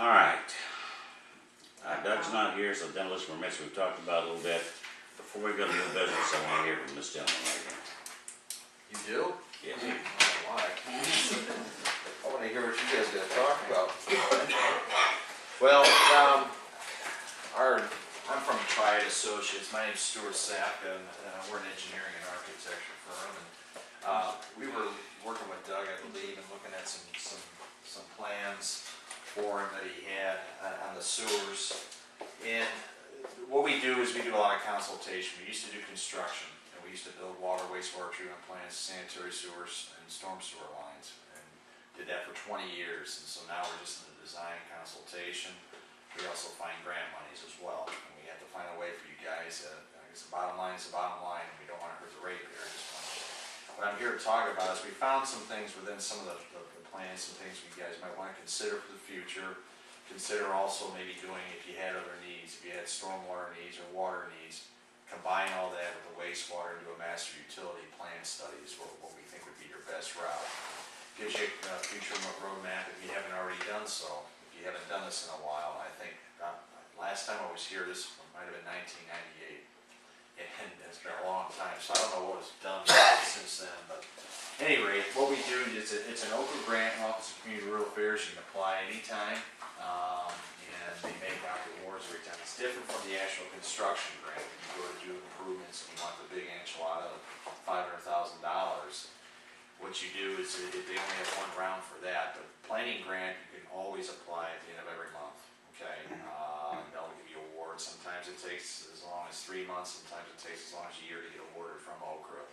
All right. Doug's not here, so demolition permits we've talked about a little bit. Before we go to new business, I want to hear from this gentleman right here. You do? Yes. I don't know why. I want to hear what you guys are going to talk about. Well, I'm from Triad Associates. My name's Stuart Sapp, and we're an engineering and architecture firm. And we were working with Doug, I believe, and looking at some plans for him that he had on the sewers. And what we do is we do a lot of consultation. We used to do construction, and we used to build water, wastewater treatment plants, sanitary sewers, and storm sewer lines, and did that for 20 years. And so now we're just in the design consultation. We also find grant monies as well, and we have to find a way for you guys. I guess the bottom line is the bottom line, and we don't want to hurt the ratepayers. What I'm here to talk about is we found some things within some of the plans, some things you guys might want to consider for the future. Consider also maybe doing, if you had other needs, if you had stormwater needs or water needs, combine all that with the wastewater into a master utility plan study is what we think would be your best route. Gives you a future roadmap if you haven't already done so. If you haven't done this in a while, I think last time I was here, this might have been 1998. And it's been a long time, so I don't know what was done since then. But at any rate, what we do is it's an open grant, Office of Community Rural Affairs. You can apply anytime, and they make out the awards every time. It's different from the actual construction grant. If you go to do improvements and you want the big enchilada of $500,000, what you do is they only have one round for that. But planning grant, you can always apply at the end of every month. Okay, they'll give you awards. Sometimes it takes as long as 3 months. Sometimes it takes as long as a year to get awarded from OCRA.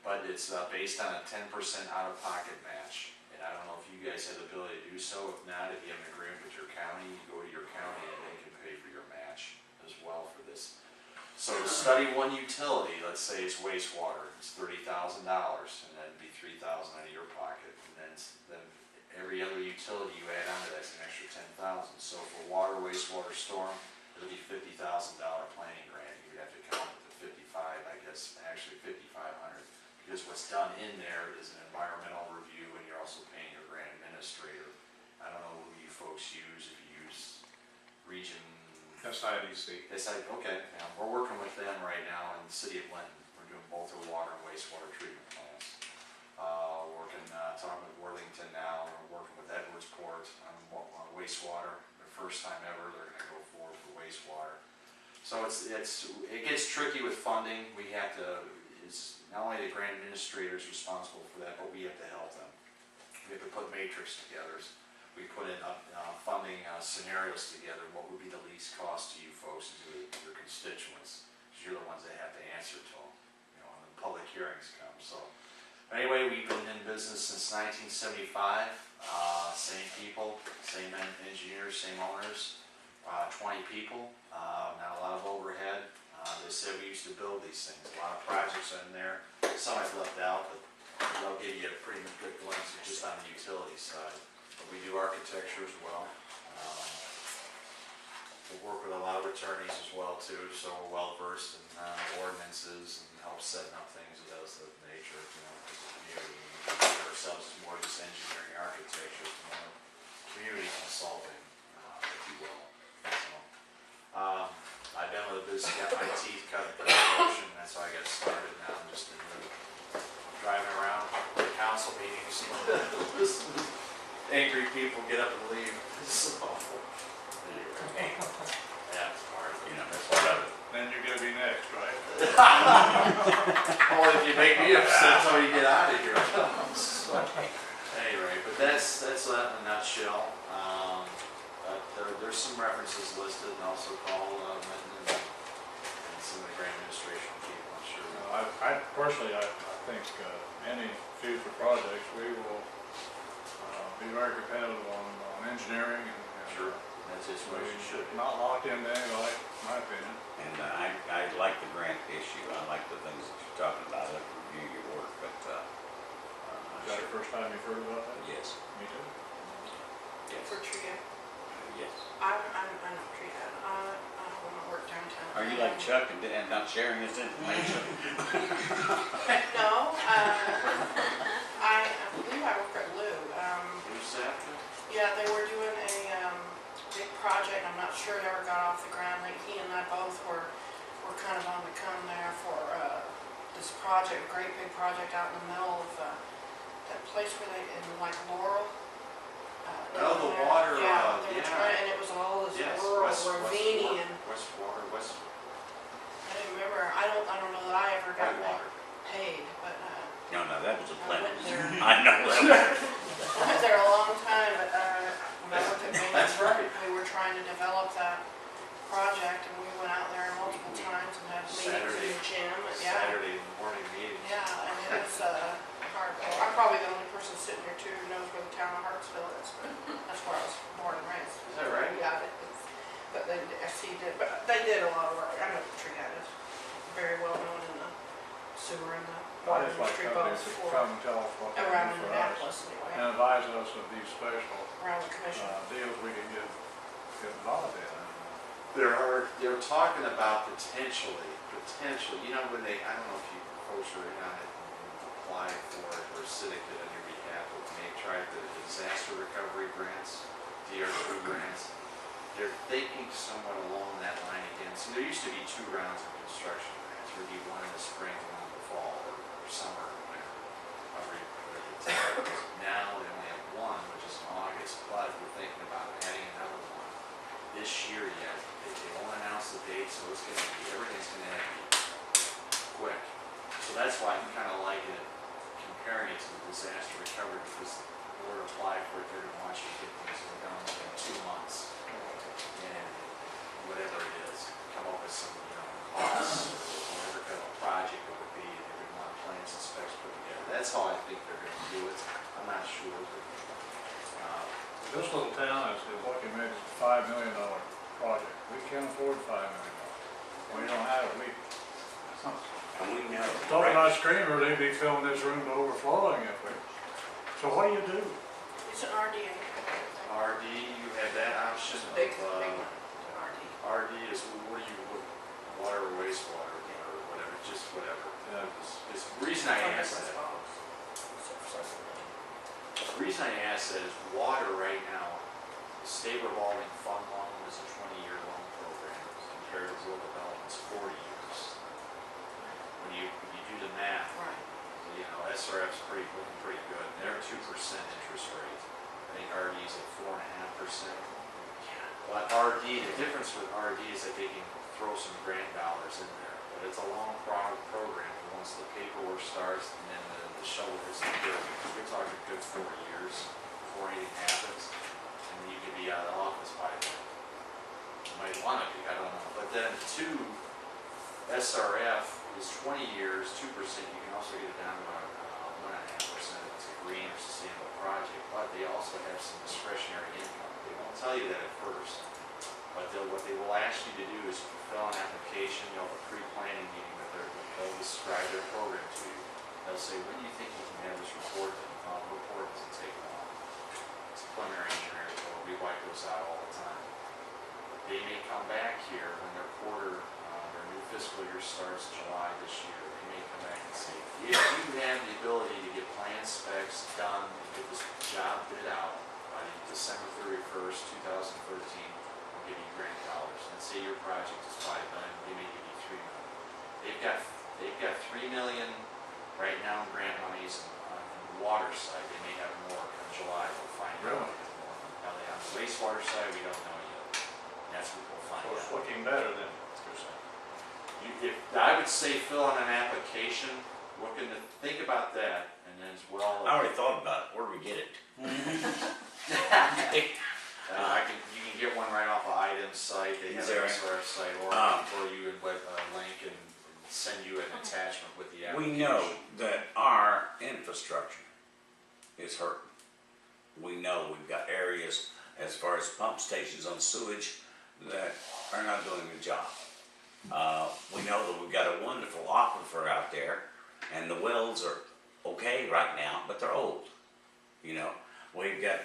But it's based on a 10% out-of-pocket match. And I don't know if you guys have the ability to do so. If not, if you have an agreement with your county, you go to your county and they can pay for your match as well for this. So to study one utility, let's say it's wastewater, it's $30,000, and that'd be $3,000 out of your pocket. And then every other utility you add onto that's an extra $10,000. So for water, wastewater, storm, it'll be $50,000 planning grant. You'd have to count it to 55, I guess, actually 5,500. Because what's done in there is an environmental review, and you're also paying your grant administrator. I don't know who you folks use. If you use Region SIDC. Okay. We're working with them right now in the city of Linton. We're doing both their water and wastewater treatment plants. Talking with Worthington now. We're working with Edwardsport on wastewater. The first time ever they're going to go forward for wastewater. So it gets tricky with funding. We have to. It's not only the grant administrator is responsible for that, but we have to help them. We have to put matrix together. We put in funding scenarios together. What would be the least cost to you folks and to your constituents? Because you're the ones that have to answer to them. When the public hearings come. So. Anyway, we've been in business since 1975, same people, same engineers, same owners, 20 people, not a lot of overhead. They said we used to build these things, a lot of projects in there, some I've left out, but they'll give you a pretty good glimpse just on the utility side. But we do architecture as well. We work with a lot of attorneys as well too, so we're well versed in ordinances and help setting up things of those nature. We consider ourselves as more just engineering architecture, more community consulting, if you will. So, I've been with the business, got my teeth cut in construction, that's how I got started. Now I'm just driving around the council meetings, angry people get up and leave. So, anyway. Yeah, it's hard. That's part of it. Then you're going to be next, right? Well, if you make me upset until you get out of here. So, anyway, but that's that in a nutshell. There's some references listed, and also call Minton and some of the grant administration people, I'm sure. I personally, I think any future projects, we will be very competitive on engineering. And sure. That's just what you should be. Not locked into anybody, in my opinion. And I like the grant issue. I like the things that you're talking about. I like to review your work, but Is that the first time you've heard about that? yes. Me too. Yes. For Trio. Yes. I know Trio. I want to work downtown. Are you like Chuck and not sharing this information? No. I believe I work at Lou. Who's that? Yeah, they were doing a big project, I'm not sure it ever got off the ground, like he and I both were kind of on the come there for, this project, great big project out in the middle of, that place where they, in like Laurel. Oh, the down there. water, Yeah, they were yeah. trying, and it was all this Yes, rural West ravine Water, and, West I didn't remember, I don't know that I ever got Whitewater. paid, but, No, that was a I plan. went there. I know that. I was there a long time, but when I worked at Maine, That's right. we were trying to develop that project, and we went out there multiple times and had meetings in the gym, and yeah. Saturday morning meetings. Yeah, and it was hard. I'm probably the only person sitting here too who knows where the town of Hartsville is, but that's where I was born and raised. Is that right? Yeah, but they, SC did, but they did a lot of work. I know the tree guy is very well known in the sewer and the I water just like industry companies both that for, come and tell us what they around do for us. Indianapolis anyway, And advise us of these special, around the commission. deals we can get involved in. They're talking about potentially, you know, when they, I don't know if you folks are in on it and applied for it, or Civic did on your behalf, but when they tried the disaster recovery grants, DR2 grants, they're thinking somewhat along that line again. So there used to be 2 rounds of construction grants. There'd be one in the spring, one in the fall, or summer, or whatever. Now they only have one, which is in August, but we're thinking about adding another one this year yet. They won't announce the date, so it's gonna be, everything's gonna have to be quick. So that's why I'm kinda liking it, comparing it to the disaster recovery, because the board applied for it, they're gonna want you to get things done in 2 months. And whatever it is, come up with some, you know, costs, or whatever kind of project it would be, they're gonna want plans and specs put together. That's how I think they're gonna do it. I'm not sure, but, This little town is looking at a $5 million project. We can't afford $5 million. We don't have it. And we know. Talking about screamer, they'd be filling this room to overflowing if we. So what do you do? It's an RDA. RD, you have that option of, Big one, it's an RD. RD is, what do you, water or wastewater, or whatever, just whatever. Yeah. It's the reason I asked that. The reason I asked that is water right now, the state revolving fund loan is a 20-year loan program compared to rural development's 40 years. When you do the math, Right. you know, SRF's looking pretty good. They're 2% interest rate. I think RD's at 4.5%. But RD, the difference with RD is that they can throw some grant dollars in there. But it's a long program. Once the paperwork starts and then the shovel hits the dirt, we're talking a good 4 years before anything happens. And you could be out of office by then. You might want to be, I don't know. But then 2, SRF is 20 years, 2%. You can also get it down to about 1.5%. It's a green or sustainable project. But they also have some discretionary income. They won't tell you that at first. But what they will ask you to do is fill an application, you'll have a pre-planning meeting with them. They'll describe their program to you. They'll say, when do you think you can have this report done? The report doesn't take long. It's a preliminary engineering report. We wipe those out all the time. They may come back here when their their new fiscal year starts July this year. They may come back and say, if you have the ability to get plan specs done and get this job bid out by December 31st, 2013, we'll give you grant dollars. And say your project is $5 million, they may give you $3 million. They've got $3 million right now in grant monies on the water side. They may have more in July. We'll find out. Really? More. Now, on the wastewater side, we don't know yet. That's what we'll find So it's out. looking better than you're saying. I would say fill out an application. Think about that, and then as well. I already thought about it. Where do we get it? You can get one right off of IDEM's site. They have Is there? an SRF site, or I can throw you a link and send you an attachment with the application. We know that our infrastructure is hurting. We know we've got areas as far as pump stations on sewage that are not doing the job. We know that we've got a wonderful aquifer out there, and the wells are okay right now, but they're old. You know, we've got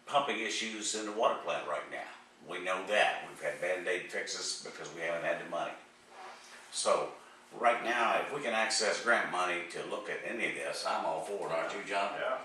pumping issues in the water plant right now. We know that. We've had Band-Aid fixes because we haven't had the money. So, right now, if we can access grant money to look at any of this, I'm all for it, aren't you, John? Yeah.